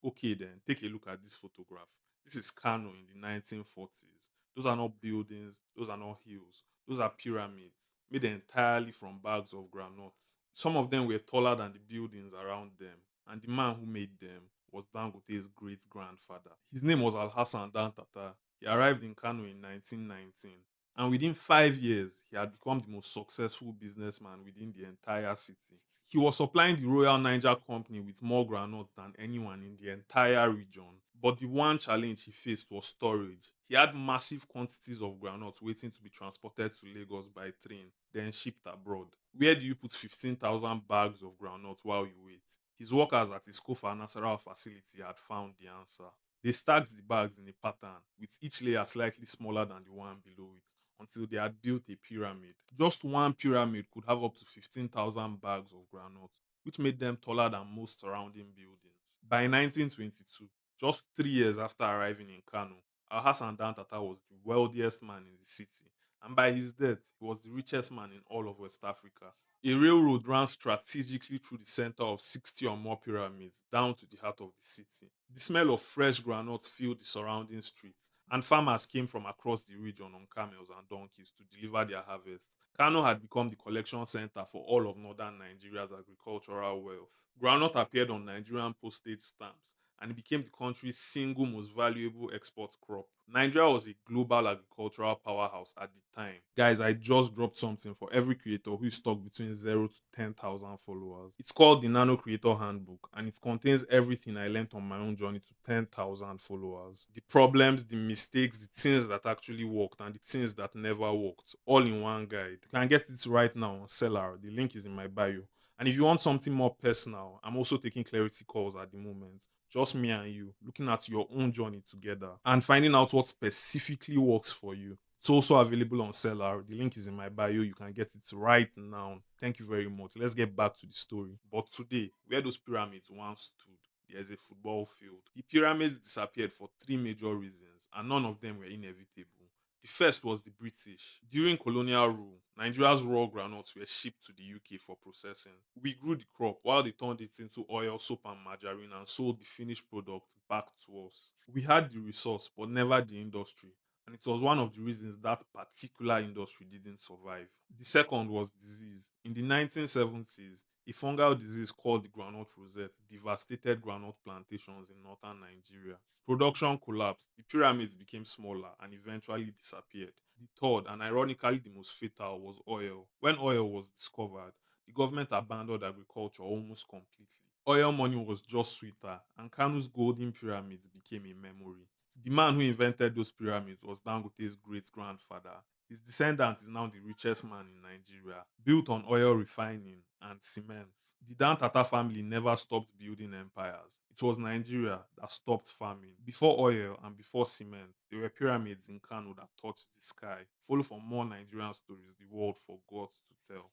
Okay, then take a look at this photograph. This is Kano in the 1940s. Those are not buildings, those are not hills, those are pyramids made entirely from bags of granules. Some of them were taller than the buildings around them, and the man who made them was Dangote's great grandfather. His name was Al Hassan Dan Tata. He arrived in Kano in 1919, and within 5 years, he had become the most successful businessman within the entire city. He was supplying the Royal Niger Company with more groundnuts than anyone in the entire region. But the one challenge he faced was storage. He had massive quantities of groundnuts waiting to be transported to Lagos by train, then shipped abroad. Where do you put 15,000 bags of groundnuts while you wait? His workers at his Kofa Nasarawa facility had found the answer. They stacked the bags in a pattern, with each layer slightly smaller than the one below it, until they had built a pyramid. Just one pyramid could have up to 15,000 bags of groundnuts, which made them taller than most surrounding buildings. By 1922, just 3 years after arriving in Kano, Alhassan Dan Tata was the wealthiest man in the city, and by his death, he was the richest man in all of West Africa. A railroad ran strategically through the center of 60 or more pyramids down to the heart of the city. The smell of fresh groundnuts filled the surrounding streets, and farmers came from across the region on camels and donkeys to deliver their harvests. Kano had become the collection center for all of northern Nigeria's agricultural wealth. Groundnut appeared on Nigerian postage stamps, and it became the country's single most valuable export crop. Nigeria was a global agricultural powerhouse at the time. Guys, I just dropped something for every creator who is stuck between 0 to 10,000 followers. It's called the Nano Creator Handbook, and it contains everything I learned on my own journey to 10,000 followers. The problems, the mistakes, the things that actually worked, and the things that never worked, all in one guide. You can get it right now on Seller. The link is in my bio. And if you want something more personal, I'm also taking clarity calls at the moment. Just me and you, looking at your own journey together and finding out what specifically works for you. It's also available on Seller. The link is in my bio. You can get it right now. Thank you very much. Let's get back to the story. But today, where those pyramids once stood, there's a football field. The pyramids disappeared for three major reasons, and none of them were inevitable. The first was the British. During colonial rule, Nigeria's raw groundnuts were shipped to the UK for processing. We grew the crop while they turned it into oil, soap, and margarine and sold the finished product back to us. We had the resource, but never the industry. And it was one of the reasons that particular industry didn't survive. The second was disease. In the 1970s, a fungal disease called the groundnut rosette devastated groundnut plantations in northern Nigeria. Production collapsed, the pyramids became smaller and eventually disappeared. The third, and ironically the most fatal, was oil. When oil was discovered, the government abandoned agriculture almost completely. Oil money was just sweeter, and Kanu's golden pyramids became a memory. The man who invented those pyramids was Dangote's great grandfather. His descendant is now the richest man in Nigeria, built on oil refining and cement. The Dan Tata family never stopped building empires. It was Nigeria that stopped farming. Before oil and before cement, there were pyramids in Kano that touched the sky. Follow for more Nigerian stories the world forgot to tell.